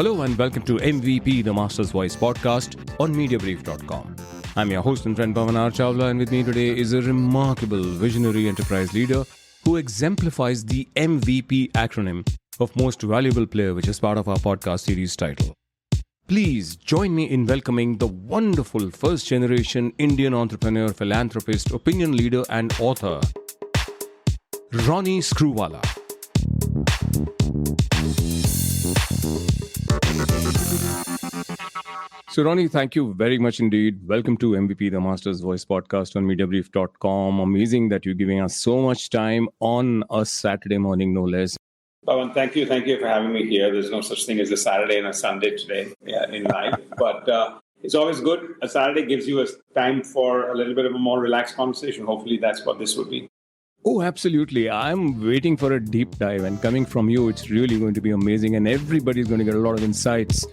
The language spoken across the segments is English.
Hello and welcome to MVP, the Master's Voice podcast on Mediabrief.com. I'm your host and friend Pavan Chawla, and with me today is a remarkable visionary enterprise leader who exemplifies the MVP acronym of Most Valuable Player, which is part of our podcast series title. Please join me in welcoming the wonderful first-generation Indian entrepreneur, philanthropist, opinion leader and author, Ronnie Screwvala. So Ronnie, thank you very much indeed. Welcome to MVP, the Master's Voice podcast on Mediabrief.com. Amazing that you're giving us so much time on a Saturday morning, no less. Pavan, thank you for having me here. There's no such thing as a Saturday and a Sunday today in life, but it's always good. A Saturday gives you a time for a little bit of a more relaxed conversation. Hopefully that's what this would be. Oh, absolutely. I'm waiting for a deep dive, and coming from you, it's really going to be amazing, and everybody's going to get a lot of insights.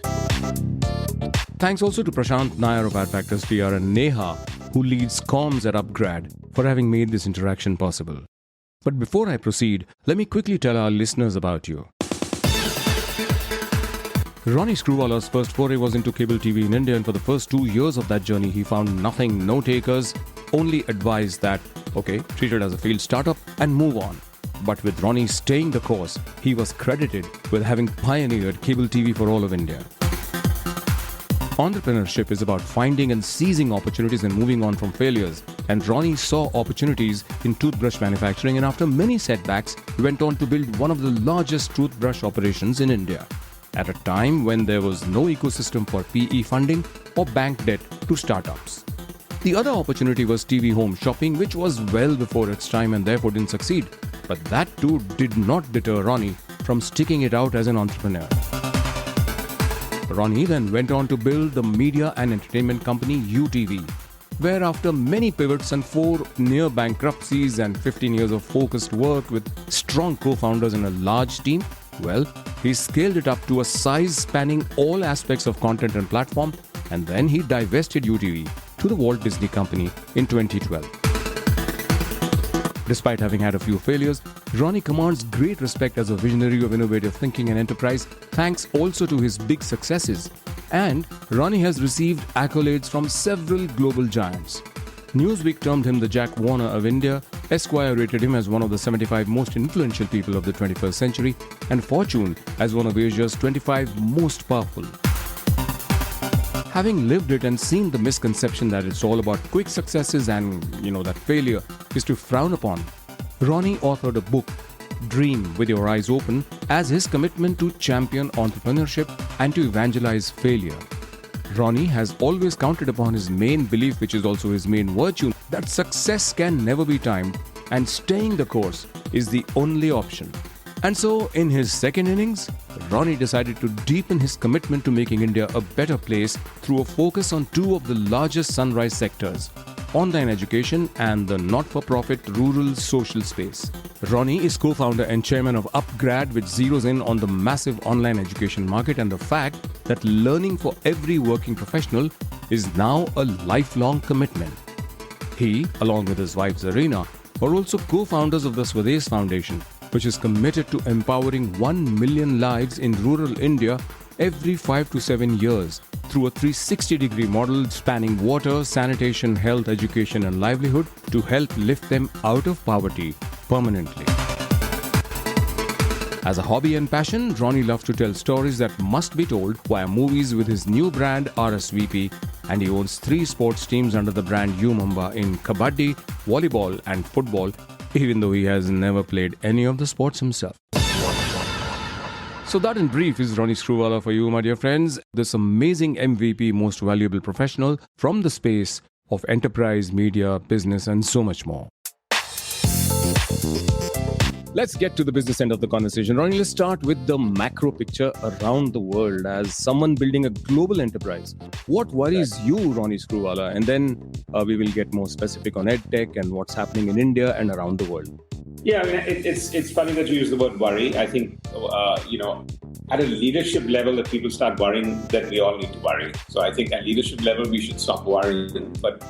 Thanks also to Prashant Nair of Adfactors PR and Neha, who leads comms at Upgrad, for having made this interaction possible. But before I proceed, let me quickly tell our listeners about you. Ronnie Screwvala's first foray was into cable TV in India, and for the first 2 years of that journey, he found nothing, no takers, only advice that, treat it as a failed startup and move on. But with Ronnie staying the course, he was credited with having pioneered cable TV for all of India. Entrepreneurship is about finding and seizing opportunities and moving on from failures. And Ronnie saw opportunities in toothbrush manufacturing, and after many setbacks, he went on to build one of the largest toothbrush operations in India, at a time when there was no ecosystem for PE funding or bank debt to startups. The other opportunity was TV home shopping, which was well before its time and therefore didn't succeed. But that too did not deter Ronnie from sticking it out as an entrepreneur. Ronnie then went on to build the media and entertainment company UTV, where after many pivots and 4 near bankruptcies and 15 years of focused work with strong co-founders and a large team, he scaled it up to a size spanning all aspects of content and platform, and then he divested UTV to the Walt Disney Company in 2012. Despite having had a few failures, Ronnie commands great respect as a visionary of innovative thinking and enterprise, thanks also to his big successes. And Ronnie has received accolades from several global giants. Newsweek termed him the Jack Warner of India, Esquire rated him as one of the 75 most influential people of the 21st century, and Fortune as one of Asia's 25 most powerful. Having lived it and seen the misconception that it's all about quick successes and, that failure is to frown upon, Ronnie authored a book, Dream with Your Eyes Open, as his commitment to champion entrepreneurship and to evangelize failure. Ronnie has always counted upon his main belief, which is also his main virtue, that success can never be timed and staying the course is the only option. And so, in his second innings, Ronnie decided to deepen his commitment to making India a better place through a focus on 2 of the largest sunrise sectors, online education and the not-for-profit rural social space. Ronnie is co-founder and chairman of Upgrad, which zeroes in on the massive online education market and the fact that learning for every working professional is now a lifelong commitment. He, along with his wife Zarina, are also co-founders of the Swades Foundation, which is committed to empowering 1 million lives in rural India every 5 to 7 years through a 360-degree model spanning water, sanitation, health, education and livelihood to help lift them out of poverty permanently. As a hobby and passion, Ronnie loves to tell stories that must be told via movies with his new brand RSVP, and he owns 3 sports teams under the brand U Mumba in Kabaddi, volleyball and football, even though he has never played any of the sports himself. So that in brief is Ronnie Screwvala for you, my dear friends. This amazing MVP, most valuable professional from the space of enterprise, media, business and so much more. Let's get to the business end of the conversation. Ronnie, let's start with the macro picture around the world. As someone building a global enterprise, what worries you, Ronnie Screwvala? And then we will get more specific on EdTech and what's happening in India and around the world. Yeah, it's funny that you use the word worry. I think, at a leadership level that people start worrying that we all need to worry. So I think at leadership level, we should stop worrying. But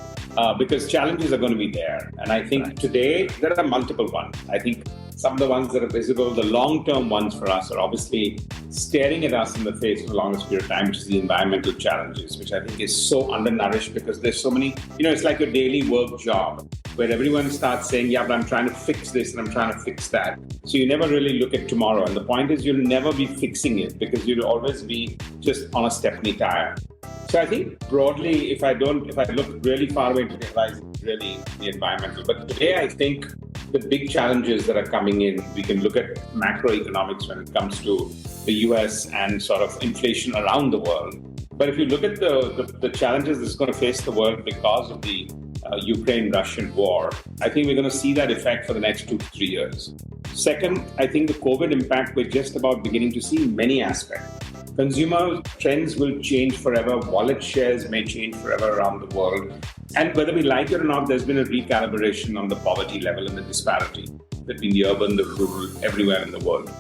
because challenges are going to be there. And I think today there are multiple ones. I think some of the ones that are visible, the long-term ones for us are obviously staring at us in the face for the longest period of time, which is the environmental challenges, which I think is so undernourished because there's so many, it's like a daily work job where everyone starts saying, yeah, but I'm trying to fix this and I'm trying to fix that. So you never really look at tomorrow. And the point is you'll never be fixing it because you'll always be just on a stepney tire. So I think broadly, if I look really far away into the horizon, really the environmental. But today, I think the big challenges that are coming in, we can look at macroeconomics when it comes to the US and sort of inflation around the world. But if you look at the challenges that's going to face the world because of the Ukraine-Russian war, I think we're going to see that effect for the next 2 to 3 years. Second, I think the COVID impact we're just about beginning to see in many aspects. Consumer trends will change forever. Wallet shares may change forever around the world. And whether we like it or not, there's been a recalibration on the poverty level and the disparity between the urban, the rural, everywhere in the world.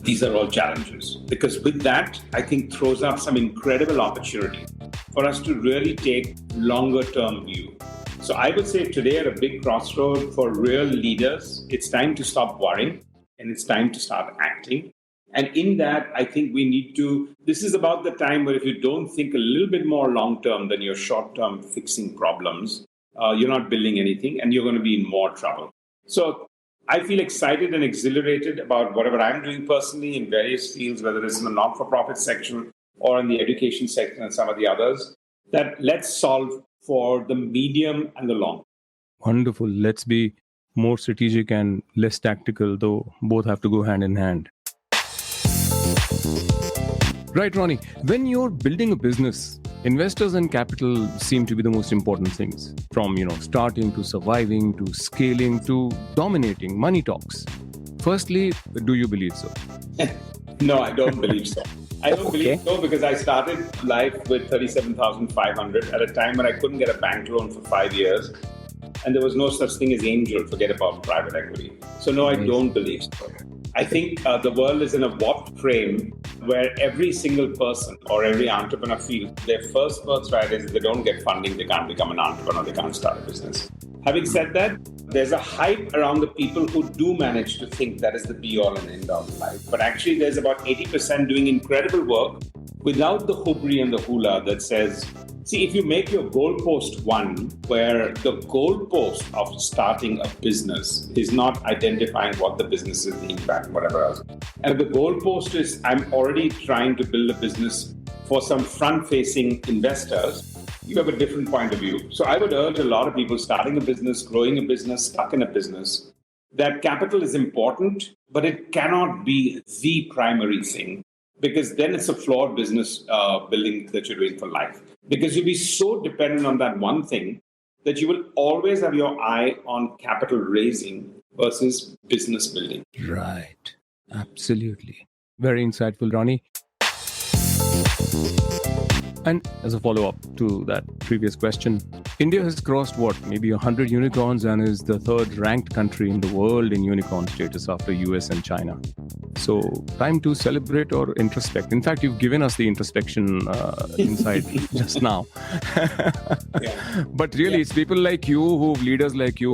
These are all challenges. Because with that, I think throws up some incredible opportunity for us to really take longer-term view. So I would say today at a big crossroad for real leaders, it's time to stop worrying and it's time to start acting. And in that, I think this is about the time where if you don't think a little bit more long-term than your short-term fixing problems, you're not building anything and you're going to be in more trouble. So I feel excited and exhilarated about whatever I'm doing personally in various fields, whether it's in the not-for-profit section or in the education section and some of the others, that let's solve for the medium and the long. Wonderful. Let's be more strategic and less tactical, though both have to go hand in hand. Right, Ronnie. When you're building a business, investors and capital seem to be the most important things. From, starting to surviving to scaling to dominating. Money talks. Firstly, do you believe so? No, I don't believe so. I don't believe so because I started life with 37,500 at a time when I couldn't get a bank loan for 5 years. And there was no such thing as angel, forget about private equity. So no, I don't believe so. I think the world is in a warped frame where every single person or every entrepreneur feels their first birthright is if they don't get funding, they can't become an entrepreneur, they can't start a business. Having said that, there's a hype around the people who do manage to think that is the be-all and end-all of life. But actually, there's about 80% doing incredible work without the hubri and the hula that says, see, if you make your goalpost one, where the goalpost of starting a business is not identifying what the business is, the impact, whatever else. And the goalpost is, I'm already trying to build a business for some front-facing investors, you have a different point of view. So I would urge a lot of people starting a business, growing a business, stuck in a business, that capital is important, but it cannot be the primary thing, because then it's a flawed business building that you're doing for life. Because you'll be so dependent on that one thing that you will always have your eye on capital raising versus business building. Right. Absolutely. Very insightful, Ronnie. And as a follow-up to that previous question, India has crossed maybe 100 unicorns and is the third ranked country in the world in unicorn status after US and China. So time to celebrate or introspect. In fact, you've given us the introspection insight just now. But really, it's people like you, leaders like you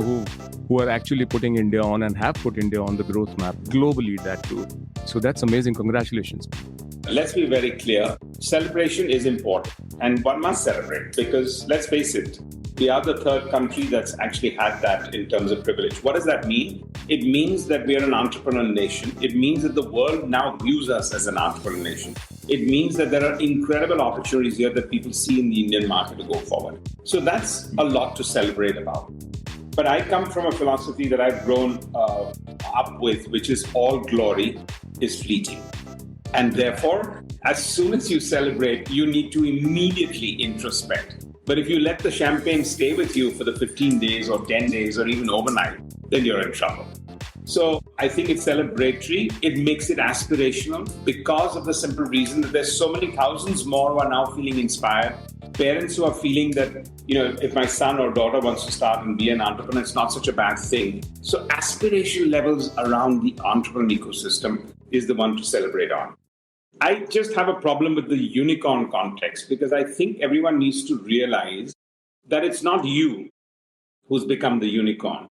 who are actually putting India on and have put India on the growth map globally, that too. So that's amazing. Congratulations. Let's be very clear. Celebration is important and one must celebrate because let's face it, we are the third country that's actually had that in terms of privilege. What does that mean? It means that we are an entrepreneurial nation. It means that the world now views us as an entrepreneurial nation. It means that there are incredible opportunities here that people see in the Indian market to go forward. So that's a lot to celebrate about. But I come from a philosophy that I've grown up with, which is all glory is fleeting. And therefore, as soon as you celebrate, you need to immediately introspect. But if you let the champagne stay with you for the 15 days or 10 days or even overnight, then you're in trouble. So I think it's celebratory. It makes it aspirational because of the simple reason that there's so many thousands more who are now feeling inspired. Parents who are feeling that, if my son or daughter wants to start and be an entrepreneur, it's not such a bad thing. So aspiration levels around the entrepreneurial ecosystem is the one to celebrate on. I just have a problem with the unicorn context because I think everyone needs to realize that it's not you who's become the unicorn.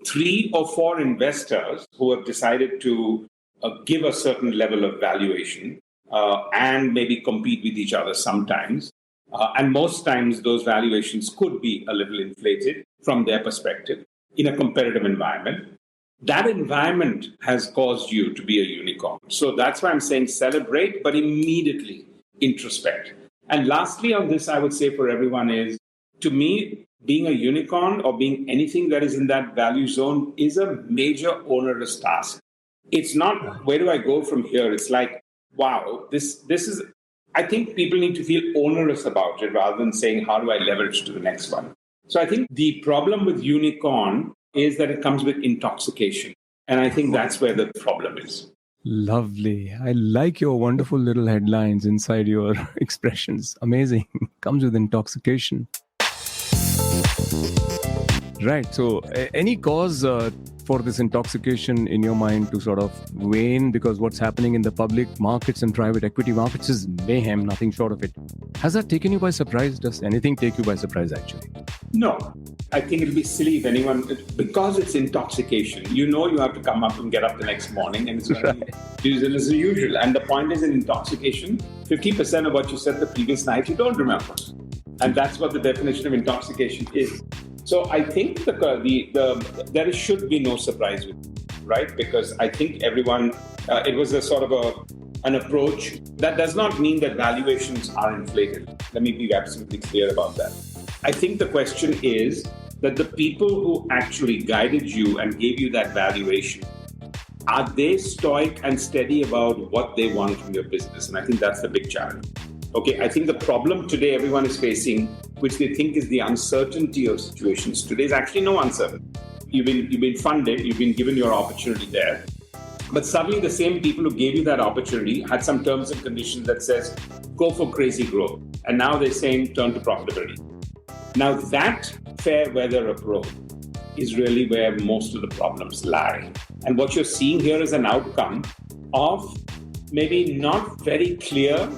3 or 4 investors who have decided to give a certain level of valuation and maybe compete with each other sometimes. And most times those valuations could be a little inflated from their perspective in a competitive environment. That environment has caused you to be a unicorn. So that's why I'm saying celebrate, but immediately introspect. And lastly on this, I would say for everyone is, to me, being a unicorn or being anything that is in that value zone is a major onerous task. It's not, where do I go from here? It's like, wow, this is, I think people need to feel onerous about it rather than saying, how do I leverage to the next one? So I think the problem with unicorn is that it comes with intoxication. And I think that's where the problem is. Lovely. I like your wonderful little headlines inside your expressions. Amazing. Comes with intoxication. Right. So any cause for this intoxication in your mind to sort of wane? Because what's happening in the public markets and private equity markets is mayhem, nothing short of it. Has that taken you by surprise? Does anything take you by surprise, actually? No. I think it'll be silly if anyone, because it's intoxication, you have to come up and get up the next morning and it's going to be usual as usual. And the point is in intoxication, 50% of what you said the previous night, you don't remember. And that's what the definition of intoxication is. So I think there should be no surprise with it, right? Because I think everyone, it was a sort of an approach. That does not mean that valuations are inflated. Let me be absolutely clear about that. I think the question is that the people who actually guided you and gave you that valuation, are they stoic and steady about what they want from your business? And I think that's the big challenge. Okay, I think the problem today everyone is facing, which they think is the uncertainty of situations. Today is actually no uncertainty. You've been funded, you've been given your opportunity there. But suddenly the same people who gave you that opportunity had some terms and conditions that says, go for crazy growth. And now they're saying, turn to profitability. Now that fair weather approach is really where most of the problems lie. And what you're seeing here is an outcome of maybe not very clear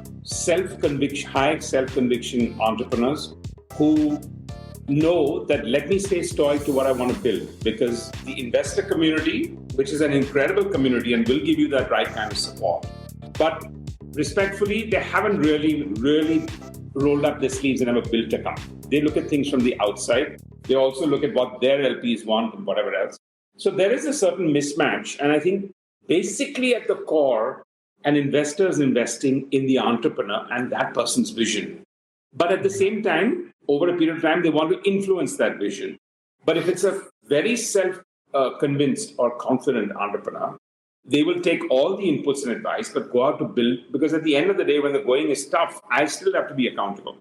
high self-conviction entrepreneurs who know that let me stay stoic to what I want to build, because the investor community, which is an incredible community and will give you that right kind of support. But respectfully, they haven't really rolled up their sleeves and ever built a company. They look at things from the outside. They also look at what their LPs want and whatever else. So there is a certain mismatch. And I think basically at the core, an investor is investing in the entrepreneur and that person's vision. But at the same time, over a period of time, they want to influence that vision. But if it's a very self-convinced or confident entrepreneur, they will take all the inputs and advice, but go out to build. Because at the end of the day, when the going is tough, I still have to be accountable.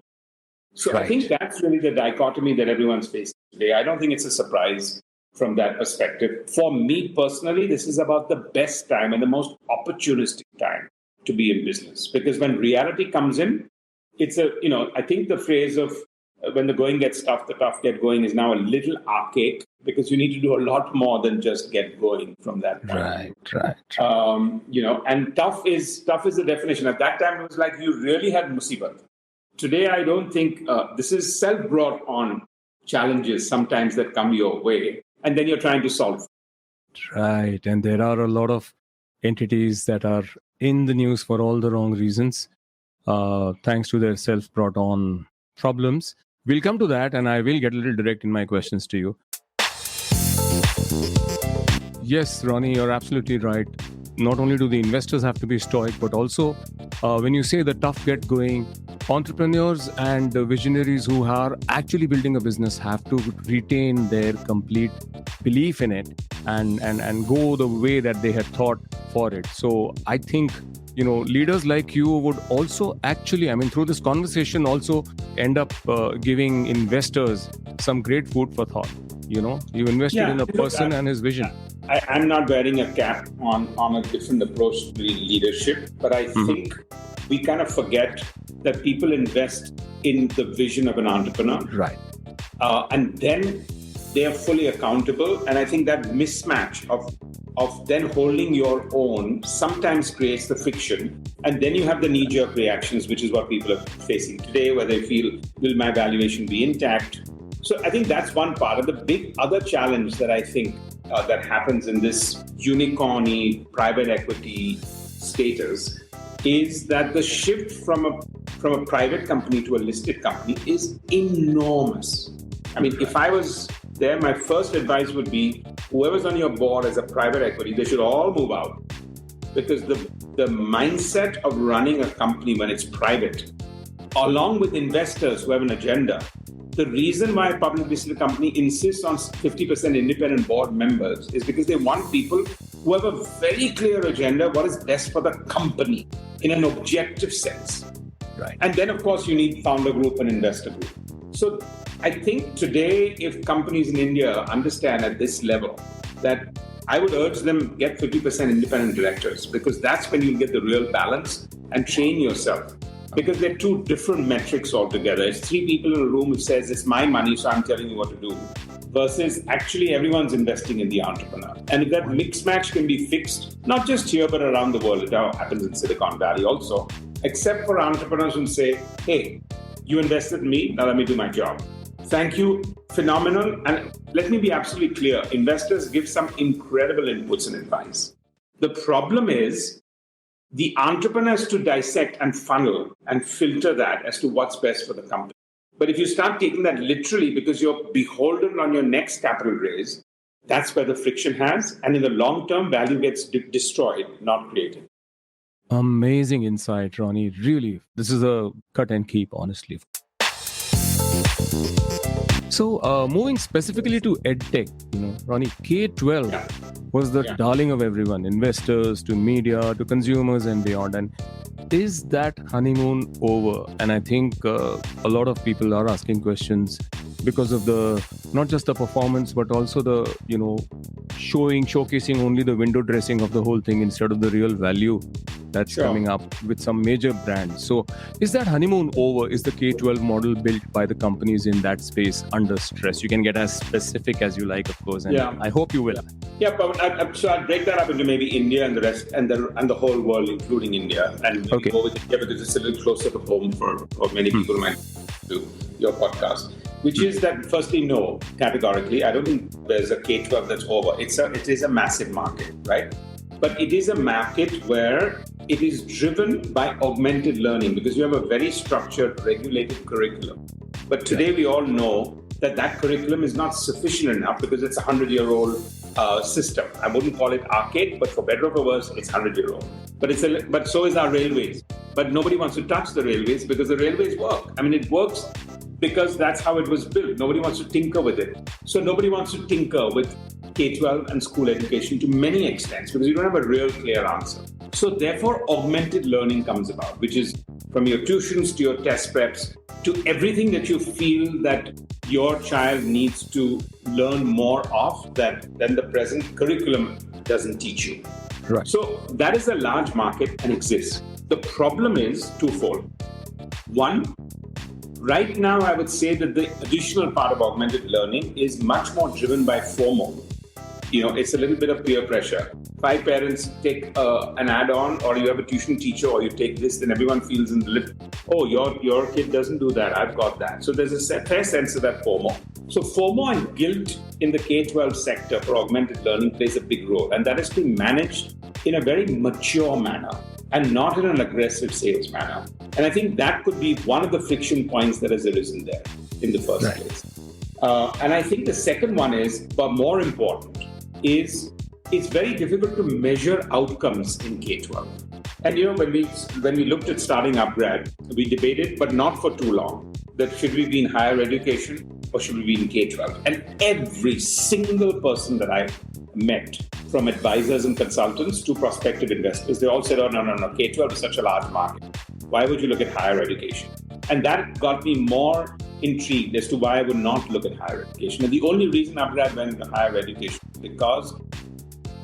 So right. I think that's really the dichotomy that everyone's facing today. I don't think it's a surprise from that perspective. For me personally, this is about the best time and the most opportunistic time to be in business. Because when reality comes in, it's I think the phrase of when the going gets tough, the tough get going is now a little archaic, because you need to do a lot more than just get going from that point. Right. And tough is the definition. At that time, it was like you really had musibat. Today, I don't think this is self-brought on challenges sometimes that come your way, and then you're trying to solve. Right. And there are a lot of entities that are in the news for all the wrong reasons, thanks to their self-brought on problems. We'll come to that, and I will get a little direct in my questions to you. Yes, Ronnie, you're absolutely right. Not only do the investors have to be stoic, but also when you say the tough get going, entrepreneurs and visionaries who are actually building a business have to retain their complete belief in it and go the way that they had thought for it. So I think, leaders like you would also actually, through this conversation, also end up giving investors some great food for thought. You invested in a person and his vision. I'm not wearing a cap on a different approach to leadership, but I think we kind of forget that people invest in the vision of an entrepreneur. Right. And then they are fully accountable. And I think that mismatch of then holding your own sometimes creates the friction. And then you have the knee-jerk reactions, which is what people are facing today, where they feel, will my valuation be intact? So I think that's one part of the big other challenge that I think that happens in this unicorny private equity status is that the shift from a private company to a listed company is enormous. I mean, if I was there, my first advice would be whoever's on your board as a private equity, they should all move out, because the mindset of running a company when it's private, along with investors who have an agenda, the reason why a publicly listed company insists on 50% independent board members is because they want people who have a very clear agenda, what is best for the company in an objective sense. Right. And then, of course, you need founder group and investor group. So I think today, if companies in India understand at this level that I would urge them get 50% independent directors, because that's when you get the real balance and train yourself. Because they're two different metrics altogether. It's three people in a room who says, it's my money, so I'm telling you what to do, versus actually everyone's investing in the entrepreneur. And if that mix match can be fixed, not just here, but around the world, it happens in Silicon Valley also, except for entrepreneurs who say, hey, you invested in me, now let me do my job. Thank you, phenomenal. And let me be absolutely clear, investors give some incredible inputs and advice. The problem is the entrepreneurs to dissect and funnel and filter that as to what's best for the company. But if you start taking that literally because you're beholden on your next capital raise, that's where the friction has. And in the long term, value gets destroyed, not created. Amazing insight, Ronnie. Really, this is a cut and keep, honestly. So, moving specifically to EdTech, Ronnie, K-12 was the darling of everyone, investors to media to consumers and beyond. And is that honeymoon over? And I think a lot of people are asking questions because of not just the performance, but also the, showcasing only the window dressing of the whole thing instead of the real value that's coming up with some major brands. So is that honeymoon over? Is the K-12 model built by the companies in that space under stress? You can get as specific as you like, of course, and I hope you will. Yeah, but so I'll break that up into maybe India and the rest, and the whole world, including India. And we'll go with India because it's a little closer to home for many people who might do your podcast. Which is that, firstly, no, categorically, I don't think there's a K-12 that's over. It is a massive market, right? But it is a market where it is driven by augmented learning because you have a very structured, regulated curriculum. But today we all know that curriculum is not sufficient enough because it's a 100-year-old system. I wouldn't call it archaic, but for better or for worse, it's 100-year-old. But so is our railways. But nobody wants to touch the railways because the railways work. I mean, it works because that's how it was built. Nobody wants to tinker with it. So nobody wants to tinker with K-12 and school education to many extents because you don't have a real clear answer. So therefore, augmented learning comes about, which is from your tuitions to your test preps to everything that you feel that your child needs to learn more of than the present curriculum doesn't teach you. Right. So that is a large market and exists. The problem is twofold. One, right now, I would say that the additional part of augmented learning is much more driven by FOMO. It's a little bit of peer pressure. 5 parents take an add-on, or you have a tuition teacher, or you take this, then everyone feels in the lip, oh, your kid doesn't do that, I've got that. So there's a fair sense of that FOMO. So FOMO and guilt in the K-12 sector for augmented learning plays a big role. And that is to be managed in a very mature manner and not in an aggressive sales manner. And I think that could be one of the friction points that has arisen there in the first place. And I think the second one is, but more important, is it's very difficult to measure outcomes in K-12. And when we looked at starting Upgrad, we debated, but not for too long, that should we be in higher education or should we be in K-12? And every single person that I met, from advisors and consultants to prospective investors, they all said, oh, no, K-12 is such a large market. Why would you look at higher education? And that got me more intrigued as to why I would not look at higher education. And the only reason Upgrad went into higher education is because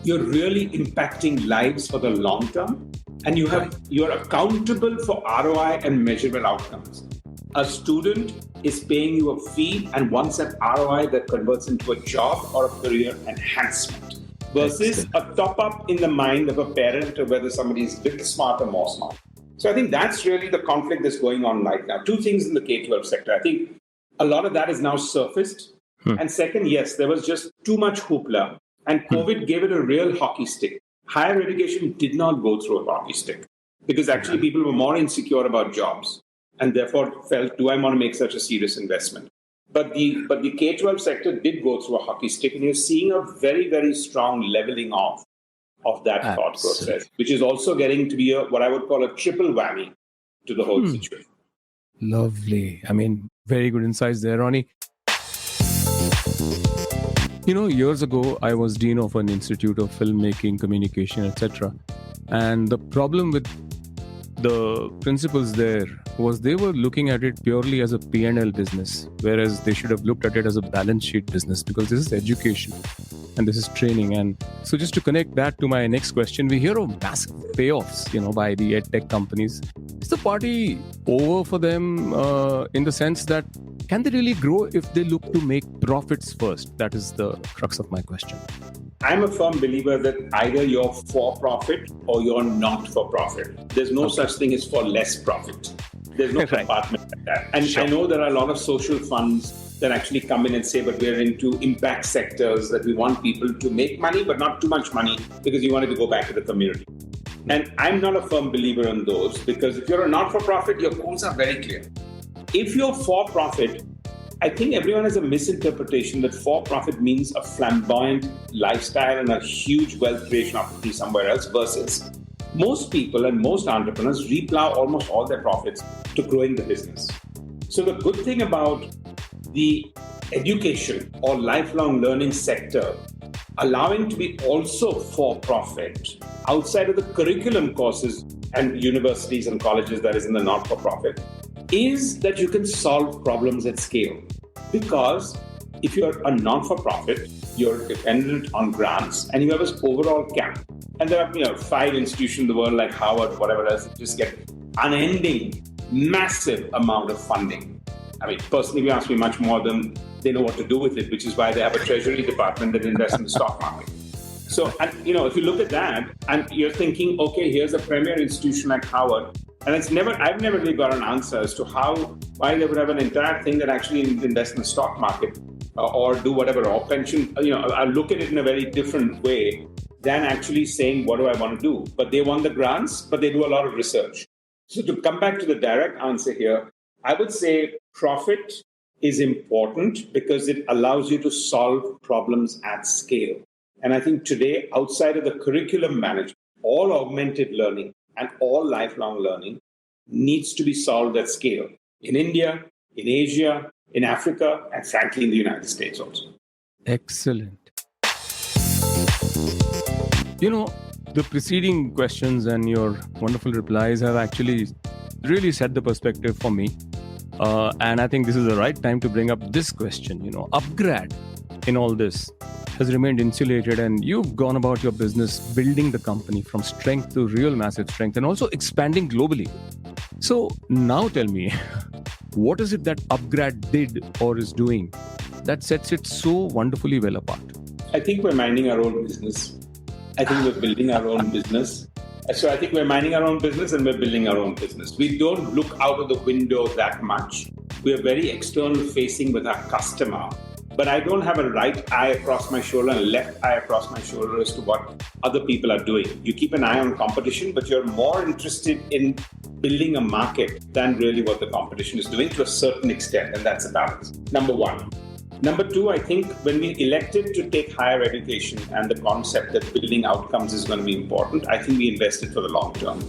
you're really impacting lives for the long term, and you're accountable for ROI and measurable outcomes. A student is paying you a fee and wants an ROI that converts into a job or a career enhancement versus a top-up in the mind of a parent of whether somebody is a bit smart or more smart. So I think that's really the conflict that's going on right now. Two things in the K-12 sector. I think a lot of that is now surfaced. And second, yes, there was just too much hoopla And COVID gave it a real hockey stick. Higher education did not go through a hockey stick because actually people were more insecure about jobs and therefore felt, do I want to make such a serious investment? But the K-12 sector did go through a hockey stick, and you're seeing a very, very strong leveling off of that thought process, which is also getting to be what I would call a triple whammy to the whole situation. Lovely. I mean, very good insights there, Ronnie. Years ago, I was dean of an institute of filmmaking, communication, etc. And the problem with the principals there was they were looking at it purely as a P&L business, whereas they should have looked at it as a balance sheet business, because this is education and this is training. And so just to connect that to my next question, we hear of massive payoffs, by the ed tech companies. Is the party over for them in the sense that can they really grow if they look to make profits first? That is the crux of my question. I'm a firm believer that either you're for profit or you're not for profit. There's no such thing as for less profit. There's no compartment like that. And I know there are a lot of social funds that actually come in and say, but we're into impact sectors, that we want people to make money, but not too much money because you want it to go back to the community. And I'm not a firm believer in those, because if you're a not-for-profit, your goals are very clear. If you're for-profit, I think everyone has a misinterpretation that for-profit means a flamboyant lifestyle and a huge wealth creation opportunity somewhere else, versus most people and most entrepreneurs replow almost all their profits to growing the business. So the good thing about the education or lifelong learning sector allowing to be also for-profit outside of the curriculum courses and universities and colleges that is in the not-for-profit is that you can solve problems at scale. Because if you're a non-for-profit, you're dependent on grants and you have this overall cap. And there are 5 institutions in the world like Harvard, whatever else, that just get unending, massive amount of funding. I mean, personally, if you ask me, much more than they know what to do with it, which is why they have a treasury department that invests in the stock market. So, and, if you look at that and you're thinking, okay, here's a premier institution like Harvard, and I've never really got an answer as to why they would have an entire thing that actually invest in the stock market or do whatever, or pension, I look at it in a very different way than actually saying, what do I want to do? But they want the grants, but they do a lot of research. So to come back to the direct answer here, I would say profit is important because it allows you to solve problems at scale. And I think today, outside of the curriculum management, all augmented learning and all lifelong learning needs to be solved at scale in India, in Asia, in Africa, and frankly, in the United States also. Excellent. The preceding questions and your wonderful replies have actually really set the perspective for me. And I think this is the right time to bring up this question. Upgrad in all this has remained insulated, and you've gone about your business building the company from strength to real massive strength and also expanding globally. So now tell me, what is it that Upgrad did or is doing that sets it so wonderfully well apart? I think we're minding our own business. I think we're building our own business. So I think we're minding our own business and we're building our own business. We don't look out of the window that much. We are very external facing with our customer. But I don't have a right eye across my shoulder and a left eye across my shoulder as to what other people are doing. You keep an eye on competition, but you're more interested in building a market than really what the competition is doing to a certain extent. And that's a balance. Number one. Number two, I think when we elected to take higher education and the concept that building outcomes is going to be important, I think we invested for the long term.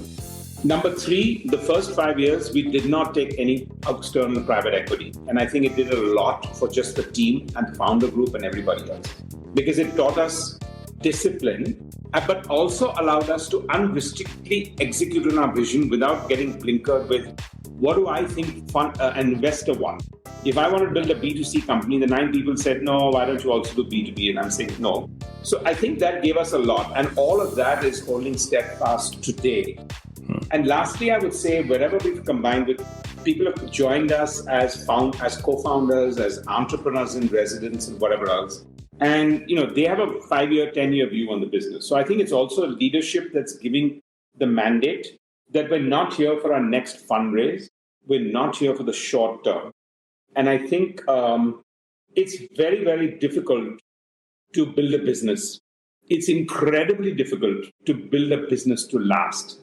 Number three, the first 5 years, we did not take any external private equity. And I think it did a lot for just the team and the founder group and everybody else. Because it taught us discipline, but also allowed us to unrestrictedly execute on our vision without getting blinkered with, what do I think an investor wants? If I want to build a B2C company, the 9 people said, no, why don't you also do B2B? And I'm saying, no. So I think that gave us a lot. And all of that is holding steadfast today. And lastly, I would say wherever we've combined with people have joined us as co-founders, as entrepreneurs in residence and whatever else. And, they have a 5-year, 10-year view on the business. So I think it's also a leadership that's giving the mandate that we're not here for our next fundraise. We're not here for the short term. And I think it's very, very difficult to build a business. It's incredibly difficult to build a business to last.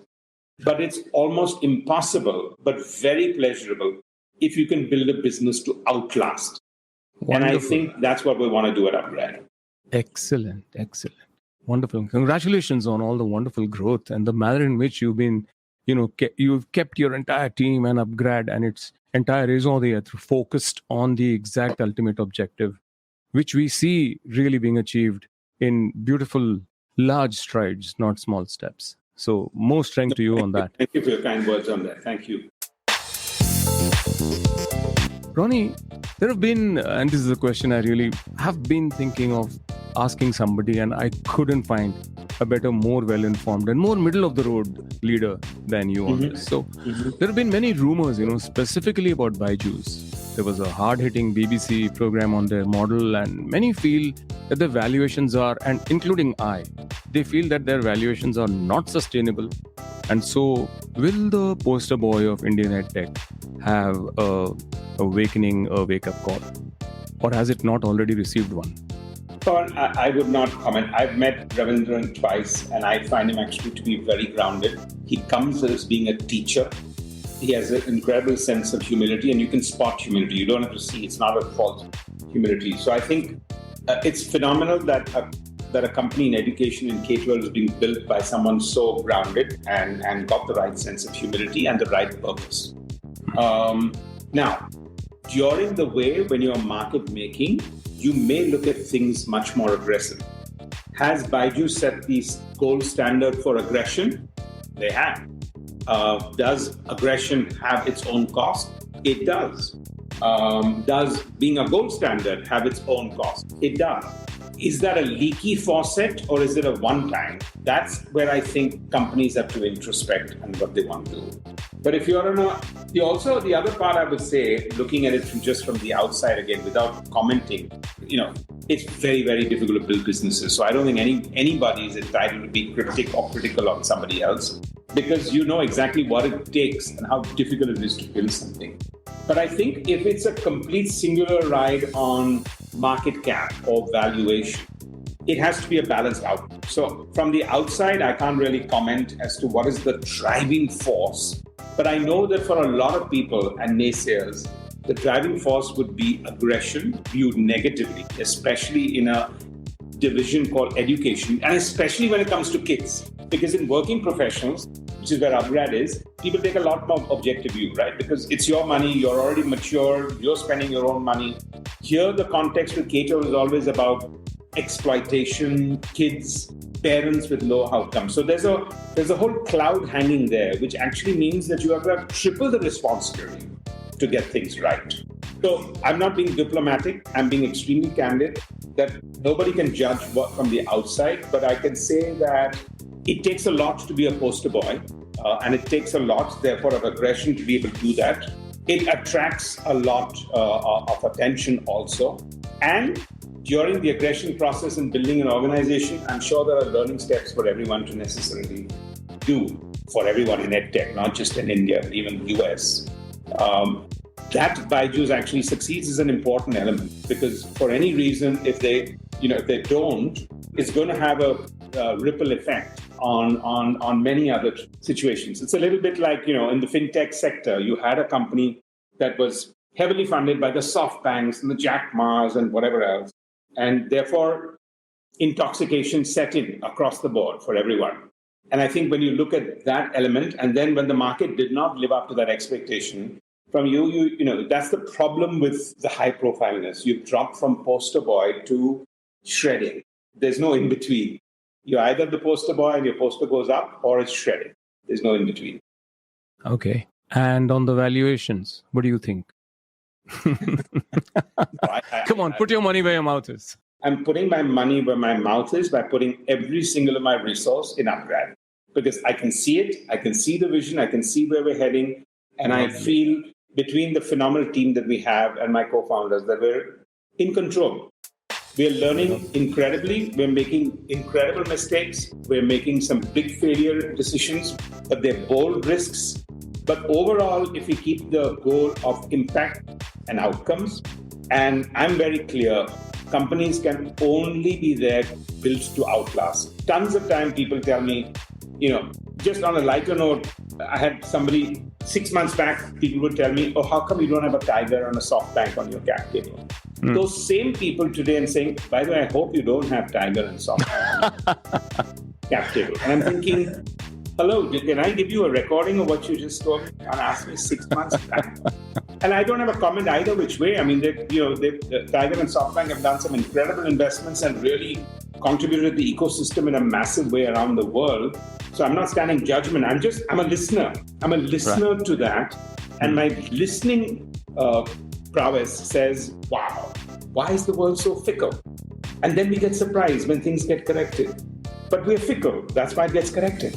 But it's almost impossible, but very pleasurable if you can build a business to outlast. Wonderful. And I think that's what we want to do at Upgrad. Excellent. Wonderful. Congratulations on all the wonderful growth and the manner in which you've been, you've kept your entire team and Upgrad and its entire raison d'etre focused on the exact ultimate objective, which we see really being achieved in beautiful, large strides, not small steps. So more strength to you on that. Thank you for your kind words on that. Thank you. Ronnie, there have been, and this is a question I really have been thinking of asking somebody, and I couldn't find a better, more well-informed and more middle-of-the-road leader than you on this. So there have been many rumors, specifically about Byju's. There was a hard-hitting BBC program on their model, and many feel that their valuations are, and including they feel that their valuations are not sustainable. And so, will the poster boy of Indian EdTech have a wake-up call? Or has it not already received one? Pavan, I would not comment. I've met Ravindran twice, and I find him actually to be very grounded. He comes as being a teacher. He has an incredible sense of humility, and you can spot humility. You don't have to see. It's not a false humility. So I think it's phenomenal that a company in education in K-12 is being built by someone so grounded and got the right sense of humility and the right purpose. Now, during the way when you're market making, you may look at things much more aggressive. Has Byju set the gold standard for aggression? They have. Does aggression have its own cost? It does. Does being a gold standard have its own cost? It does. Is that a leaky faucet or is it a one-time? That's where I think companies have to introspect and what they want to do. But if you're the other part I would say, looking at it from the outside again, without commenting, it's very, very difficult to build businesses. So I don't think anybody is entitled to be critical on somebody else, because you know exactly what it takes and how difficult it is to build something. But I think if it's a complete singular ride on market cap or valuation, it has to be a balanced outcome. So from the outside, I can't really comment as to what is the driving force. But I know that for a lot of people and naysayers, the driving force would be aggression viewed negatively, especially in a division called education, and especially when it comes to kids. Because in working professionals, which is where Upgrad is, people take a lot more objective view, right? Because it's your money, you're already mature, you're spending your own money. Here, the context with K-12 is always about exploitation, kids, parents with low outcomes. So there's a whole cloud hanging there, which actually means that you have to have triple the responsibility to get things right. So I'm not being diplomatic, I'm being extremely candid, that nobody can judge what from the outside, but I can say that it takes a lot to be a poster boy, and it takes a lot, therefore, of aggression to be able to do that. It attracts a lot of attention also. And during the aggression process in building an organization, I'm sure there are learning steps for everyone to necessarily do, for everyone in EdTech, not just in India, but even US. That Byju's actually succeeds is an important element, because for any reason, if they don't, it's going to have a ripple effect on many other situations. It's a little bit like, in the fintech sector, you had a company that was heavily funded by the SoftBanks and the Jack Ma's and whatever else. And therefore, intoxication set in across the board for everyone. And I think when you look at that element, and then when the market did not live up to that expectation from you, that's the problem with the high profileness. You've dropped from poster boy to shredding. There's no in between. You're either the poster boy and your poster goes up, or it's shredded. There's no in between. Okay. And on the valuations, what do you think? Come on, put your money where your mouth is. I'm putting my money where my mouth is by putting every single of my resource in Upgrad, because I can see it, I can see the vision, I can see where we're heading, and I feel between the phenomenal team that we have and my co-founders that we're in control. We're learning incredibly, we're making incredible mistakes, we're making some big failure decisions, but they're bold risks. But overall, if we keep the goal of impact and outcomes, and I'm very clear, companies can only be there built to outlast. Tons of time people tell me, just on a lighter note, I had somebody 6 months back, people would tell me, oh, how come you don't have a tiger and a SoftBank on your cap table? Those same people today and saying, by the way, I hope you don't have tiger and SoftBank cap table. And I'm thinking, hello, can I give you a recording of what you just told me and asked me 6 months back? And I don't have a comment either which way. I mean, Tiger and SoftBank have done some incredible investments and really contributed to the ecosystem in a massive way around the world. So I'm not standing judgment. I'm a listener. I'm a listener to that. And my listening prowess says, wow, why is the world so fickle? And then we get surprised when things get corrected. But we're fickle. That's why it gets corrected.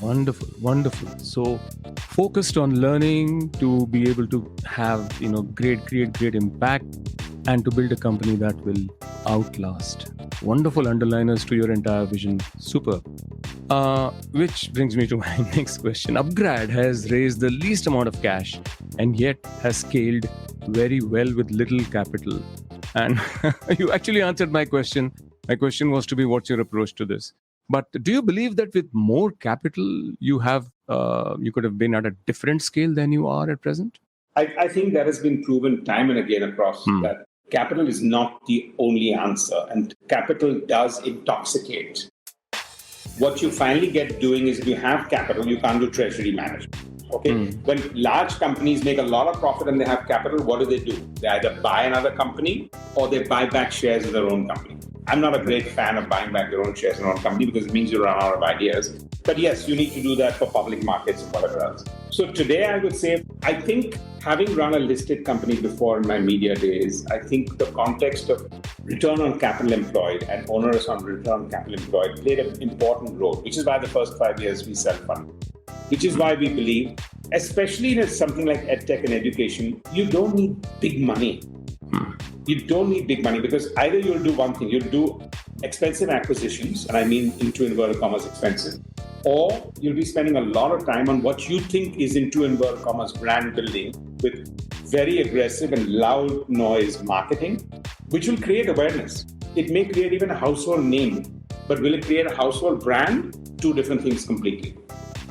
Wonderful, wonderful. So focused on learning to be able to have, create great impact and to build a company that will outlast. Wonderful underliners to your entire vision. Super. Which brings me to my next question. Upgrad has raised the least amount of cash and yet has scaled very well with little capital. And you actually answered my question. My question was to be, what's your approach to this? But do you believe that with more capital, you could have been at a different scale than you are at present? I think that has been proven time and again across that capital is not the only answer, and capital does intoxicate. What you finally get doing is if you have capital, you can't do treasury management. Okay. When large companies make a lot of profit and they have capital, what do? They either buy another company or they buy back shares of their own company. I'm not a great fan of buying back your own shares in your own company because it means you run out of ideas. But yes, you need to do that for public markets and whatever else. So today I would say, I think having run a listed company before in my media days, I think the context of return on capital employed and onerous on return on capital employed played an important role, which is why the first 5 years we self-funded. Which is why we believe, especially in something like edtech and education, you don't need big money. You don't need big money because either you'll do one thing, you'll do expensive acquisitions, and I mean into inverted commas expensive, or you'll be spending a lot of time on what you think is into inverted commas brand building with very aggressive and loud noise marketing, which will create awareness. It may create even a household name, but will it create a household brand? Two different things completely.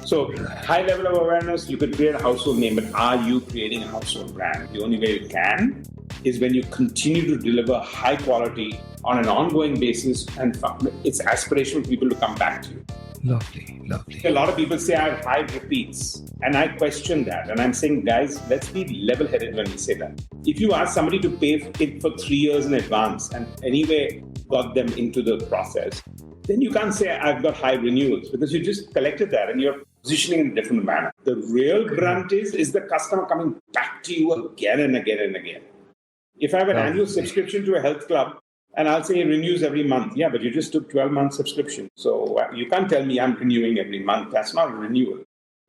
So high level of awareness, you could create a household name, but are you creating a household brand? The only way you can is when you continue to deliver high quality on an ongoing basis, and it's aspirational for people to come back to you. Lovely, lovely. A lot of people say I have high repeats, and I question that. And I'm saying, guys, let's be level-headed when we say that. If you ask somebody to pay it for 3 years in advance and anyway got them into the process, then you can't say I've got high renewals because you just collected that and you're positioning in a different manner. The real brunt is the customer coming back to you again and again and again. If I have an annual subscription to a health club and I'll say it renews every month, yeah, but you just took 12-month subscription. So you can't tell me I'm renewing every month. That's not a renewal.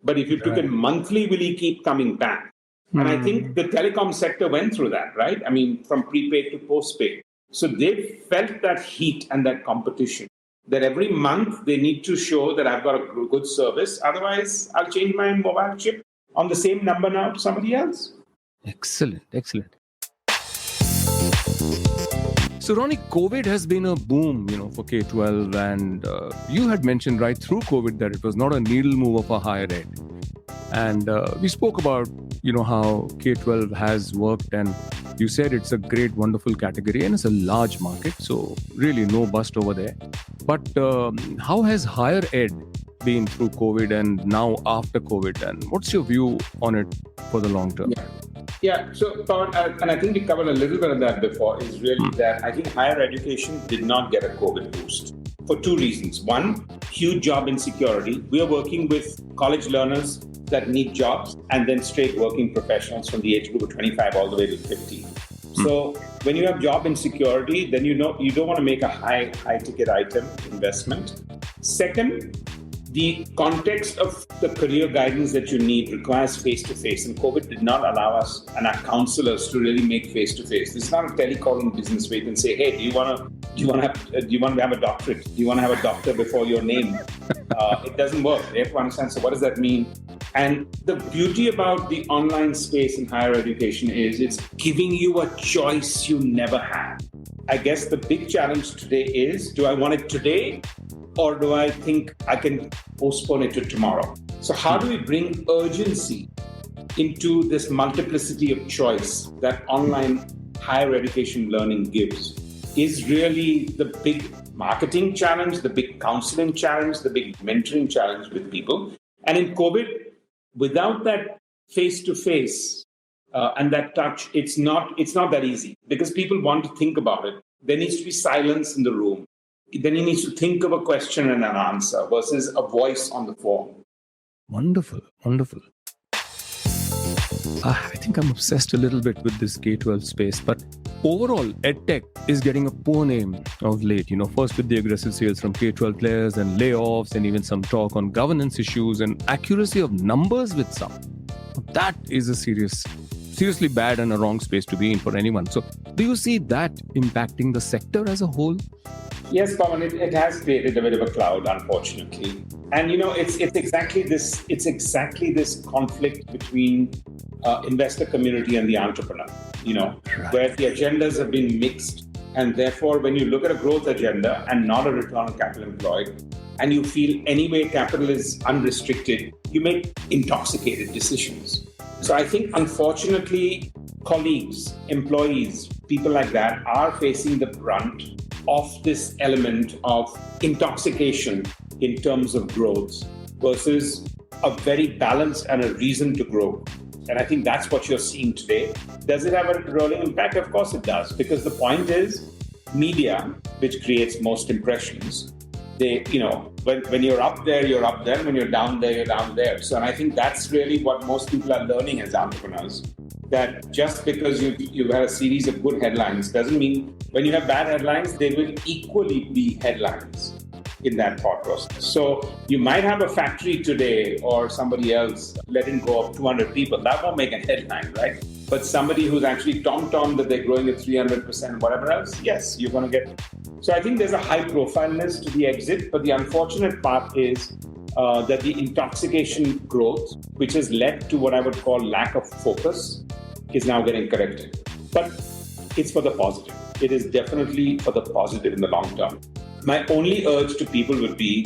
But if you took it monthly, will he keep coming back? And I think the telecom sector went through that, right? I mean, from prepaid to postpaid. So they felt that heat and that competition, that every month they need to show that I've got a good service. Otherwise, I'll change my mobile chip on the same number now to somebody else. Excellent, excellent. So, Ronnie, COVID has been a boom, for K-12, and you had mentioned right through COVID that it was not a needle mover for higher ed. And we spoke about, how K-12 has worked, and you said it's a great, wonderful category and it's a large market. So, really no bust over there. But how has higher ed been through COVID and now after COVID? And what's your view on it for the long term? Yeah, so Pavan, and I think we covered a little bit of that before, is really that I think higher education did not get a COVID boost for two reasons. One, huge job insecurity. We are working with college learners that need jobs and then straight working professionals from the age group of 25 all the way to 50. So when you have job insecurity, then you don't want to make a high ticket item investment. Second, the context of the career guidance that you need requires face-to-face, and COVID did not allow us and our counselors to really make face-to-face. This is not a telecalling business where you can say, "Hey, do you want to have a doctorate? Do you want to have a doctor before your name?" It doesn't work. They have to understand. So, what does that mean? And the beauty about the online space in higher education is it's giving you a choice you never had. I guess the big challenge today is, do I want it today or do I think I can postpone it to tomorrow? So how do we bring urgency into this multiplicity of choice that online higher education learning gives is really the big marketing challenge, the big counseling challenge, the big mentoring challenge with people. And in COVID, without that face-to-face and that touch, it's not that easy because people want to think about it. There needs to be silence in the room. Then he needs to think of a question and an answer versus a voice on the phone. Wonderful, wonderful. I think I'm obsessed a little bit with this K-12 space, but overall, EdTech is getting a poor name of late. First with the aggressive sales from K-12 players and layoffs and even some talk on governance issues and accuracy of numbers with some. That is a seriously bad and a wrong space to be in for anyone. So do you see that impacting the sector as a whole? Yes, Pavan, it has created a bit of a cloud, unfortunately. And it's exactly this conflict between investor community and the entrepreneur, Right. where the agendas have been mixed. And therefore, when you look at a growth agenda and not a return on capital employed, and you feel anyway capital is unrestricted, you make intoxicated decisions. So I think, unfortunately, colleagues, employees, people like that are facing the brunt of this element of intoxication in terms of growth versus a very balanced and a reason to grow. And I think that's what you're seeing today. Does it have a rolling impact? Of course it does, because the point is media, which creates most impressions, when you're up there, you're up there. When you're down there, you're down there. So and I think that's really what most people are learning as entrepreneurs, that just because you've had a series of good headlines doesn't mean when you have bad headlines, they will equally be headlines in that thought process. So you might have a factory today or somebody else letting go of 200 people. That won't make a headline, right? But somebody who's actually tom-tom that they're growing at 300%, whatever else, yes, you're going to get. So I think there's a high profileness to the exit, but the unfortunate part is that the intoxication growth, which has led to what I would call lack of focus, is now getting corrected. But it's for the positive. It is definitely for the positive in the long term. My only urge to people would be,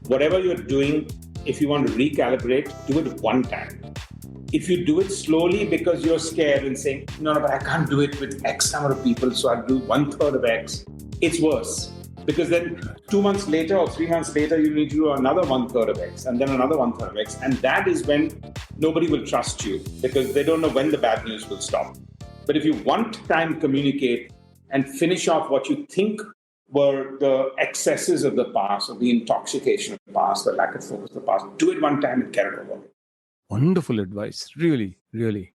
whatever you're doing, if you want to recalibrate, do it one time. If you do it slowly because you're scared and saying, no, but I can't do it with X number of people, so I'll do 1/3 of X, it's worse. Because then 2 months later or 3 months later, you need to do another 1/3 of X and then another 1/3 of X. And that is when nobody will trust you because they don't know when the bad news will stop. But if you one time communicate and finish off what you think were the excesses of the past, or the intoxication of the past, the lack of focus of the past, do it one time and get it over. Wonderful advice. Really, really.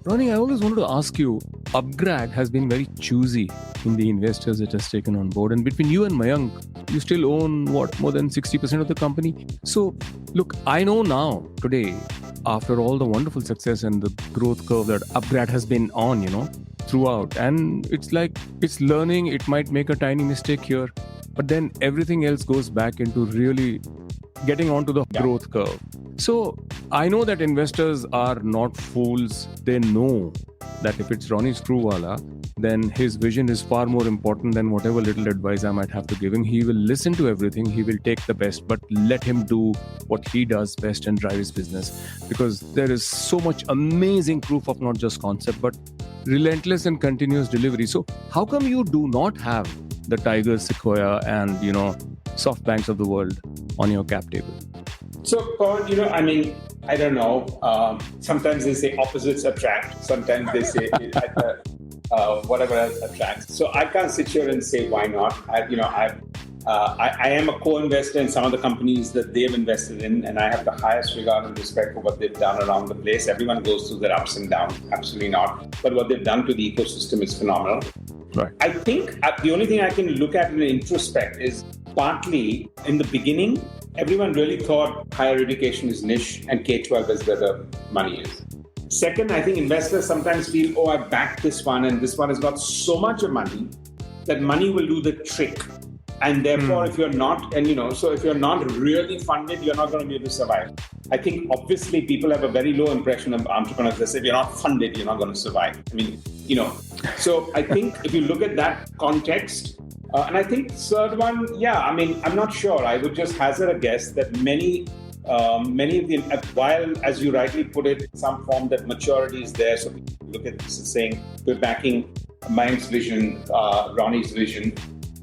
Ronnie, I always wanted to ask you, Upgrad has been very choosy in the investors it has taken on board. And between you and Mayank, you still own, more than 60% of the company? So, look, I know now, today, after all the wonderful success and the growth curve that Upgrad has been on, throughout. And it's like, it's learning, it might make a tiny mistake here, but then everything else goes back into really getting onto the growth curve. So I know that investors are not fools. They know that if it's Ronnie Screwvala, then his vision is far more important than whatever little advice I might have to give him. He will listen to everything. He will take the best, but let him do what he does best and drive his business. Because there is so much amazing proof of not just concept, but relentless and continuous delivery. So how come you do not have the Tigers, Sequoia, and, SoftBanks of the world on your cap table? So, Pavan, I don't know. Sometimes they say opposites attract. Sometimes they say whatever else attracts. So I can't sit here and say why not. I am a co-investor in some of the companies that they've invested in, and I have the highest regard and respect for what they've done around the place. Everyone goes through their ups and downs, absolutely not. But what they've done to the ecosystem is phenomenal. Right. I think the only thing I can look at in introspect is partly in the beginning, everyone really thought higher education is niche and K-12 is where the money is. Second, I think investors sometimes feel, I backed this one and this one has got so much of money that money will do the trick. And therefore, if you're not, so if you're not really funded, you're not going to be able to survive. I think obviously people have a very low impression of entrepreneurs. They say if you're not funded, you're not going to survive. So I think if you look at that context, and I think third one, I'm not sure. I would just hazard a guess that many of the, while, as you rightly put it, some form that maturity is there. So people look at this as saying, we're backing Mayank's vision, Ronnie's vision.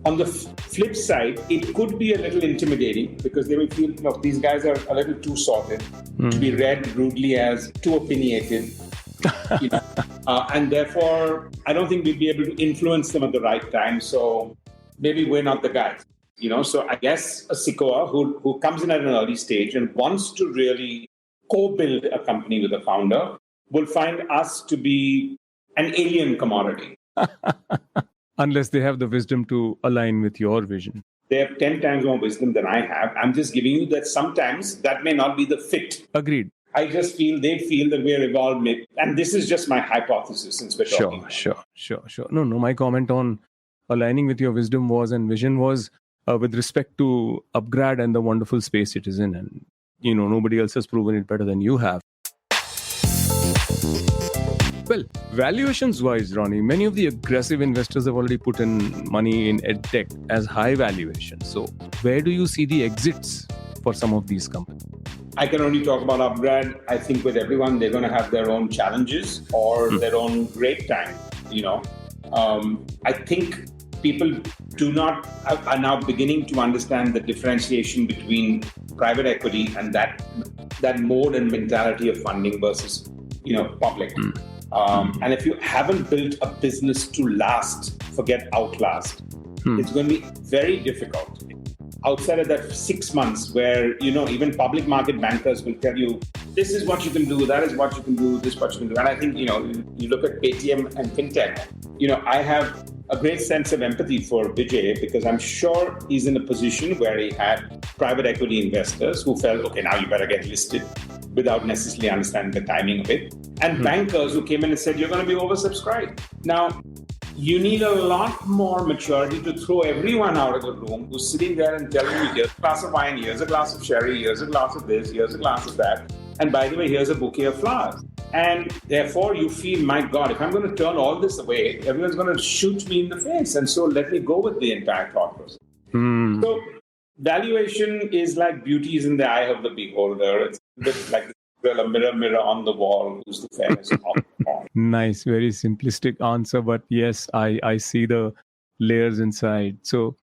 On the flip side, it could be a little intimidating because they will feel, these guys are a little too sorted to be read rudely as too opinionated. And therefore, I don't think we'll be able to influence them at the right time. So maybe we're not the guys. So I guess a Sikoa who comes in at an early stage and wants to really co-build a company with a founder will find us to be an alien commodity. Unless they have the wisdom to align with your vision. They have 10 times more wisdom than I have. I'm just giving you that sometimes that may not be the fit. Agreed. I just feel they feel that we're evolved. And this is just my hypothesis since we're talking. Sure. No, my comment on aligning with your wisdom and vision was with respect to Upgrad and the wonderful space it is in. And, nobody else has proven it better than you have. Well, valuations-wise, Ronnie, many of the aggressive investors have already put in money in edtech as high valuation. So where do you see the exits for some of these companies? I can only talk about Upgrad. I think with everyone, they're going to have their own challenges or their own great time. I think people are now beginning to understand the differentiation between private equity and that mode and mentality of funding versus, public. And if you haven't built a business to last, forget outlast, it's going to be very difficult. Outside of that 6 months where, even public market bankers will tell you, this is what you can do, that is what you can do, this is what you can do. And I think, you look at Paytm and FinTech, I have a great sense of empathy for Vijay because I'm sure he's in a position where he had private equity investors who felt, okay, now you better get listed without necessarily understanding the timing of it. And bankers who came in and said, you're going to be oversubscribed. Now, you need a lot more maturity to throw everyone out of the room who's sitting there and telling you, here's a glass of wine, here's a glass of sherry, here's a glass of this, here's a glass of that. And by the way, here's a bouquet of flowers. And therefore, you feel, my God, if I'm going to turn all this away, everyone's going to shoot me in the face. And so let me go with the entire thought process. So valuation is like beauty is in the eye of the beholder. It's a bit like a mirror on the wall. Who's the fairness of the wall? Nice, very simplistic answer. But yes, I see the layers inside. So,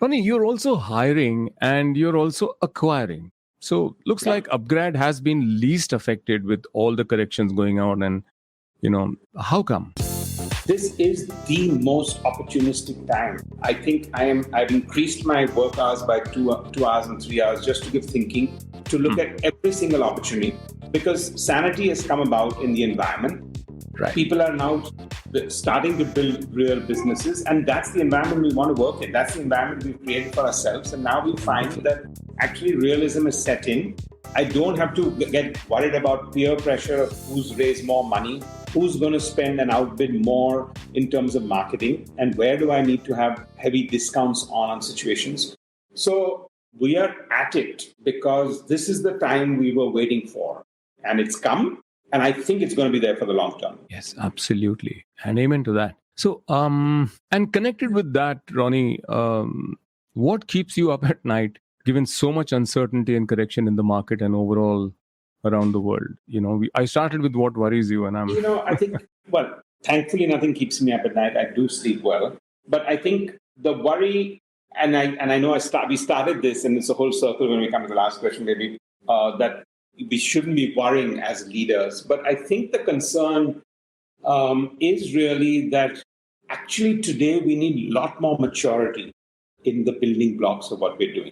Ronnie, you're also hiring and you're also acquiring. So looks like Upgrad has been least affected with all the corrections going on. And, how come? This is the most opportunistic time. I think I've increased my work hours by 2 hours and 3 hours just to give thinking, to look at every single opportunity. Because sanity has come about in the environment. Right. People are now starting to build real businesses, and that's the environment we want to work in. That's the environment we've created for ourselves. And now we find that actually realism is set in. I don't have to get worried about peer pressure of who's raised more money, who's going to spend and outbid more in terms of marketing, and where do I need to have heavy discounts on situations. So we are at it because this is the time we were waiting for, and it's come. And I think it's going to be there for the long term. Yes, absolutely. And amen to that. So, and connected with that, Ronnie, what keeps you up at night, given so much uncertainty and correction in the market and overall around the world? I started with what worries you, and I think, thankfully nothing keeps me up at night. I do sleep well. But I think the worry, and I know we started this, and it's a whole circle when we come to the last question, maybe, that we shouldn't be worrying as leaders. But I think the concern is really that actually today we need a lot more maturity in the building blocks of what we're doing.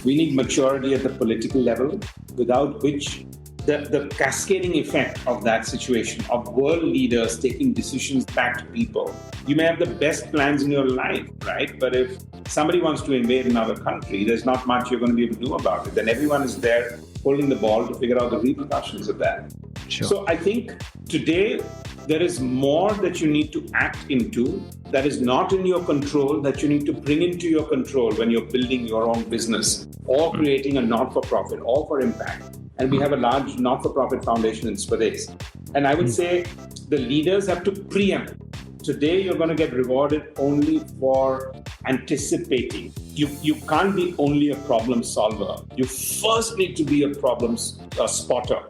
We need maturity at the political level, without which the cascading effect of that situation, of world leaders taking decisions back to people. You may have the best plans in your life, right? But if somebody wants to invade another country, there's not much you're going to be able to do about it. Then everyone is there holding the ball to figure out the repercussions of that. Sure. So I think today there is more that you need to act into that is not in your control, that you need to bring into your control when you're building your own business or creating a not-for-profit or for impact. And we have a large not-for-profit foundation in Swades. And I would say The leaders have to preempt. Today, you're going to get rewarded only for anticipating. You can't be only a problem solver. You first need to be a problem spotter.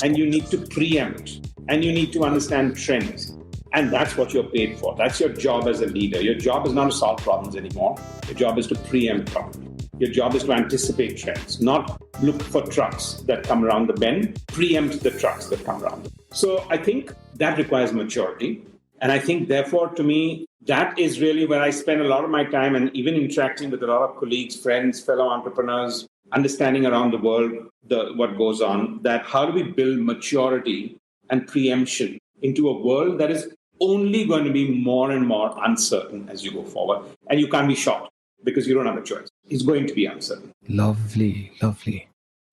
And you need to preempt. And you need to understand trends. And that's what you're paid for. That's your job as a leader. Your job is not to solve problems anymore. Your job is to preempt problems. Your job is to anticipate trends, not look for trucks that come around the bend, preempt the trucks that come around. So I think that requires maturity. And I think, therefore, to me, that is really where I spend a lot of my time, and even interacting with a lot of colleagues, friends, fellow entrepreneurs, understanding around the world what goes on, that how do we build maturity and preemption into a world that is only going to be more and more uncertain as you go forward. And you can't be shocked because you don't have a choice. It's going to be uncertain. Lovely, lovely.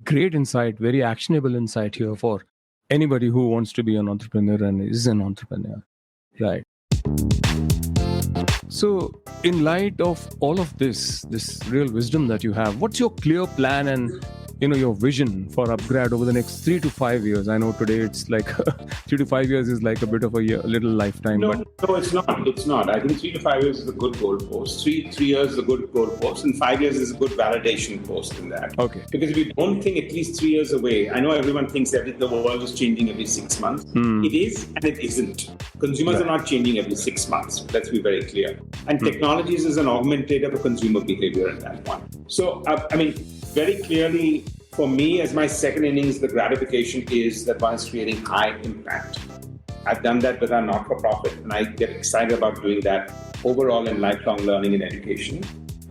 Great insight, very actionable insight here for anybody who wants to be an entrepreneur and is an entrepreneur. Right. So, in light of all of this real wisdom that you have, what's your clear plan and your vision for Upgrad over the next 3 to 5 years? I know today it's like 3 to 5 years is like a bit of a little lifetime. No, it's not. It's not. I think 3 to 5 years is a good goalpost. 3 years is a good goalpost, and 5 years is a good validation post in that. Okay. Because if you don't think at least 3 years away, I know everyone thinks the world is changing every 6 months. It is and it isn't. Consumers are not changing every 6 months. Let's be very clear. And technologies is an augmentator for consumer behavior at that point. So, very clearly, for me, as my second innings, the gratification is that one is creating high impact. I've done that with our not-for-profit, and I get excited about doing that overall in lifelong learning and education.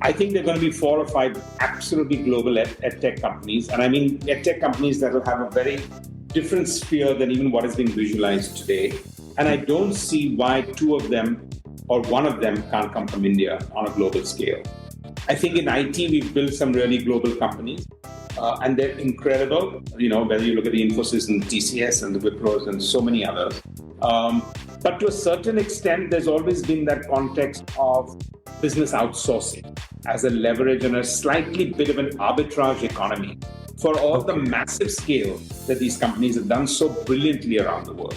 I think there are going to be 4 or 5 absolutely global edtech companies, and I mean edtech companies that will have a very different sphere than even what is being visualized today. And I don't see why 2 of them or 1 of them can't come from India on a global scale. I think in IT, we've built some really global companies, and they're incredible, whether you look at the Infosys and TCS and the Wipros and so many others. But to a certain extent, there's always been that context of business outsourcing as a leverage and a slightly bit of an arbitrage economy for all the massive scale that these companies have done so brilliantly around the world.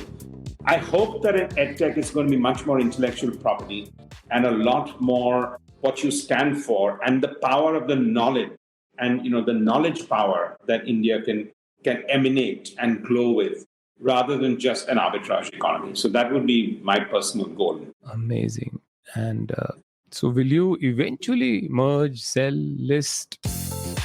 I hope that in EdTech, it's going to be much more intellectual property and a lot more what you stand for and the power of the knowledge and, the knowledge power that India can emanate and glow with rather than just an arbitrage economy. So that would be my personal goal. Amazing. And so will you eventually merge, sell, list?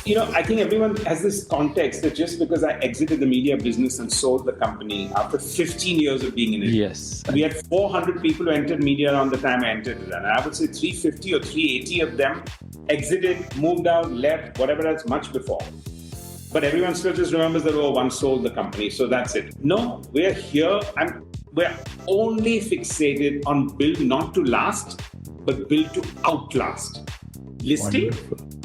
I think everyone has this context that just because I exited the media business and sold the company after 15 years of being in it. Yes. We had 400 people who entered media around the time I entered it. And I would say 350 or 380 of them exited, moved out, left, whatever else, much before. But everyone still just remembers that, one sold the company, so that's it. No, we're here and we're only fixated on build not to last, but build to outlast. Listing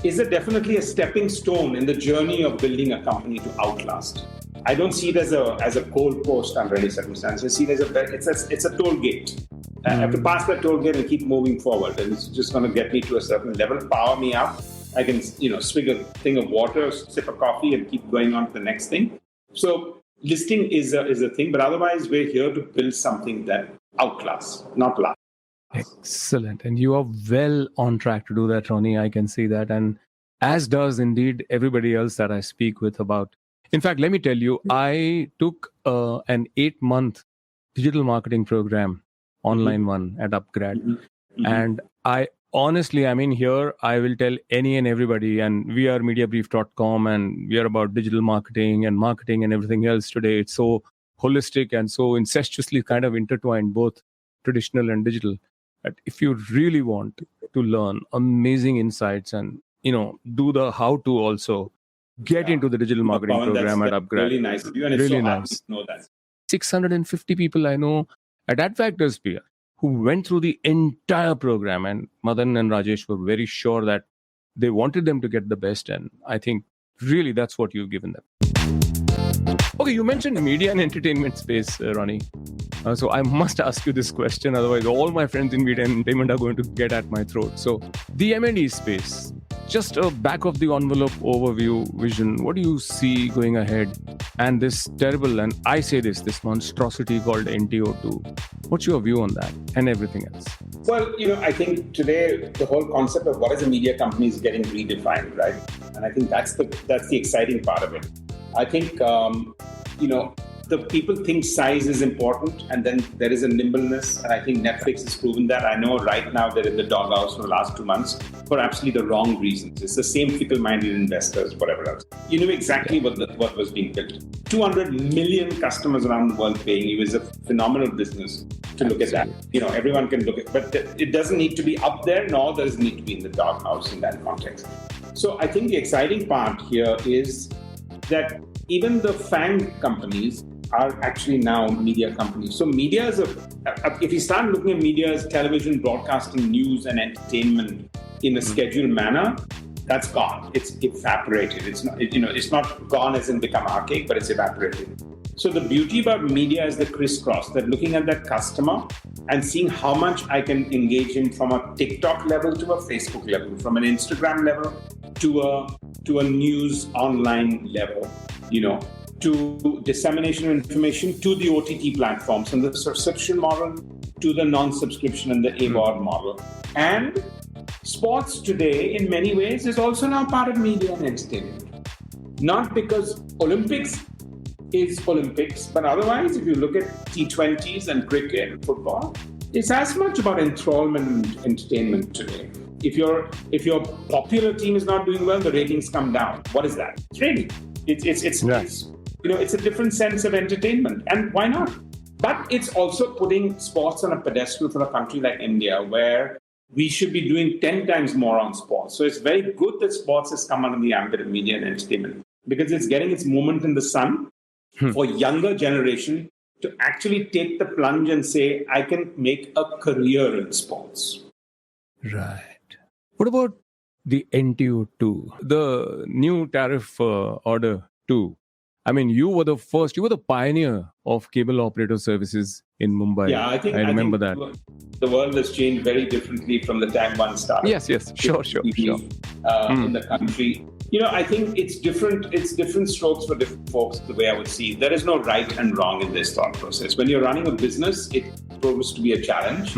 is definitely a stepping stone in the journey of building a company to outlast. I don't see it as a goal post under any circumstances. I see it as it's a toll gate. I have to pass that toll gate and keep moving forward, and it's just going to get me to a certain level, power me up. I can, swig a thing of water, sip a coffee, and keep going on to the next thing. So listing is a thing, but otherwise we're here to build something that outlasts, not lasts. Excellent. And you are well on track to do that, Ronnie. I can see that. And as does indeed everybody else that I speak with about. In fact, let me tell you, I took an 8-month digital marketing program, online one at Upgrad. And I honestly, here I will tell any and everybody, and we are Mediabrief.com and we are about digital marketing and everything else today. It's so holistic and so incestuously kind of intertwined, both traditional and digital. But if you really want to learn amazing insights and, do the how to also get into the digital marketing program at Upgrad. Really nice of you, and it's really so nice to know that. 650 people I know at AdFactorsphere who went through the entire program, and Madan and Rajesh were very sure that they wanted them to get the best. And I think really that's what you've given them. Okay, you mentioned media and entertainment space, Ronnie. So I must ask you this question, otherwise all my friends in media and entertainment are going to get at my throat. So the M&E space, just a back of the envelope overview vision. What do you see going ahead? And this terrible, and I say this monstrosity called NTO2. What's your view on that and everything else? Well, I think today the whole concept of what is a media company is getting redefined, right? And I think that's the exciting part of it. I think, the people think size is important, and then there is a nimbleness. And I think Netflix has proven that. I know right now they're in the doghouse for the last 2 months for absolutely the wrong reasons. It's the same fickle-minded investors, whatever else. You knew exactly what was being built. 200 million customers around the world paying you is a phenomenal business to look at that. Everyone can look at, but it doesn't need to be up there, nor does it need to be in the doghouse in that context. So I think the exciting part here is that even the FANG companies are actually now media companies. So media is if you start looking at media as television, broadcasting, news, and entertainment in a scheduled manner, that's gone. It's evaporated. It's not, it's not gone as in become archaic, but it's evaporated. So the beauty about media is the crisscross, that looking at that customer and seeing how much I can engage him from a TikTok level to a Facebook level, from an Instagram level to a news online level, to dissemination of information, to the OTT platforms, from the subscription model to the non-subscription and the AVOD model. And sports today, in many ways, is also now part of media and entertainment. Not because Olympics is Olympics, but otherwise, if you look at T20s and cricket and football, it's as much about enthrallment and entertainment today. If your popular team is not doing well, the ratings come down. What is that? It's rating. It's a different sense of entertainment, and why not? But it's also putting sports on a pedestal for a country like India, where we should be doing 10 times more on sports. So it's very good that sports has come under the ambit of media and entertainment, because it's getting its moment in the sun for younger generation to actually take the plunge and say, I can make a career in sports. Right. What about the NTO2, the new tariff order 2? I mean, you were the pioneer of cable operator services in Mumbai. Yeah, I remember that. The world has changed very differently from the time one started. Yes, sure. In the country. I think it's different strokes for different folks, the way I would see it. There is no right and wrong in this thought process. When you're running a business, it proves to be a challenge.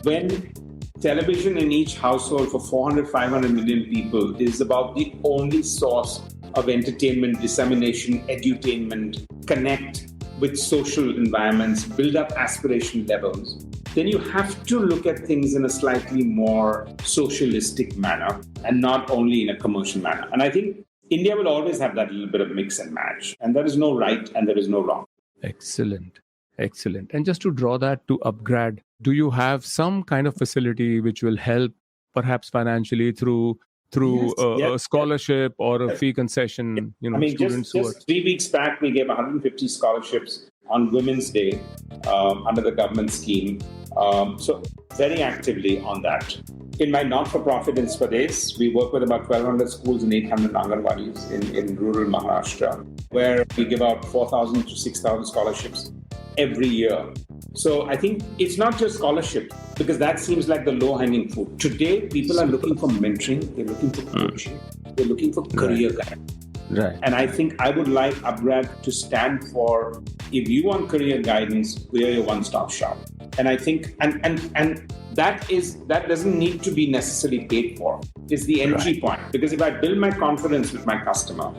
When television in each household for 400, 500 million people is about the only source of entertainment, dissemination, edutainment, connect with social environments, build up aspiration levels, then you have to look at things in a slightly more socialistic manner and not only in a commercial manner. And I think India will always have that little bit of mix and match. And there is no right and there is no wrong. Excellent. And just to draw that to Upgrad, do you have some kind of facility which will help perhaps financially through a scholarship or a fee concession? Students just 3 weeks back, we gave 150 scholarships on Women's Day under the government scheme. So very actively on that. In my not-for-profit in Swades, we work with about 1,200 schools and 800 Anganwadis in rural Maharashtra, where we give out 4,000 to 6,000 scholarships every year. So I think it's not just scholarship, because that seems like the low-hanging fruit. Today, people are looking for mentoring, they're looking for coaching, they're looking for career guidance. Right. And I think I would like Upgrad to stand for, if you want career guidance, we're your one-stop shop. And I think, and that doesn't need to be necessarily paid for. It's the entry point. Because if I build my confidence with my customer,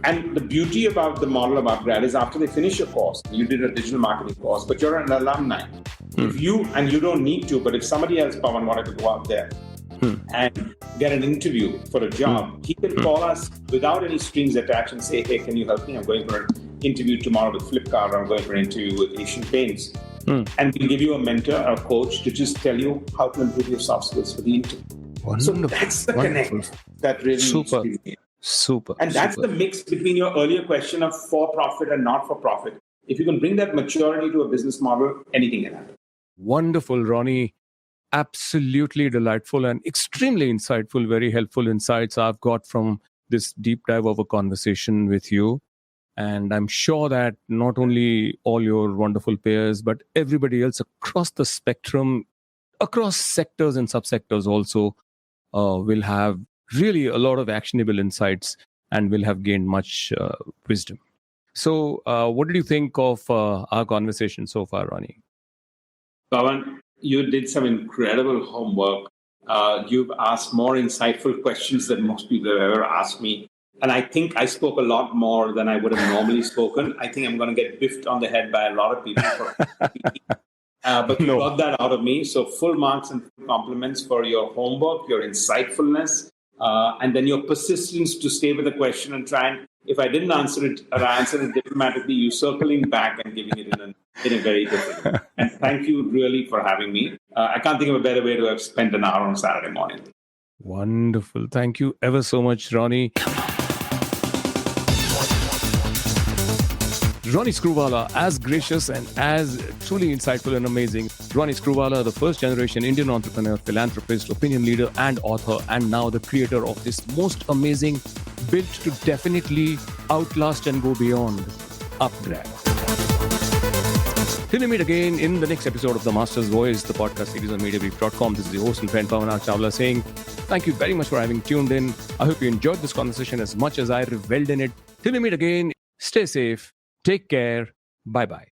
and the beauty about the model of Upgrad is after they finish your course, you did a digital marketing course, but you're an alumni. If you don't need to, but if somebody else, Pavan, wanted to go out there and get an interview for a job, he can call us without any strings attached and say, hey, can you help me? I'm going for an interview tomorrow with Flipkart, or I'm going for an interview with Asian Paints. And we'll give you a mentor or a coach to just tell you how to improve your soft skills for the interview. So that's the connect that really Super. needs to be. And that's the mix between your earlier question of for-profit and not-for-profit. If you can bring that maturity to a business model, anything can happen. Wonderful, Ronnie. Absolutely delightful and extremely insightful, very helpful insights I've got from this deep dive of a conversation with you. And I'm sure that not only all your wonderful peers, but everybody else across the spectrum, across sectors and subsectors also will have really a lot of actionable insights and will have gained much wisdom. So what did you think of our conversation so far, Ronnie? Pavan, you did some incredible homework. You've asked more insightful questions than most people have ever asked me. And I think I spoke a lot more than I would have normally spoken. I think I'm going to get biffed on the head by a lot of people. But you got that out of me. So full marks and full compliments for your homework, your insightfulness, and then your persistence to stay with the question and try and, if I didn't answer it or I answered it diplomatically, you circling back and giving it in a very different way. And thank you really for having me. I can't think of a better way to have spent an hour on Saturday morning. Wonderful. Thank you ever so much, Ronnie. Ronnie Screwvala, as gracious and as truly insightful and amazing. Ronnie Screwvala, the first generation Indian entrepreneur, philanthropist, opinion leader, and author, and now the creator of this most amazing, built to definitely outlast and go beyond, Upgrad. Till we meet again in the next episode of The Master's Voice, the podcast series on Mediabrief.com. This is the host and friend Pavan Chawla saying, thank you very much for having tuned in. I hope you enjoyed this conversation as much as I reveled in it. Till we meet again, stay safe. Take care. Bye-bye.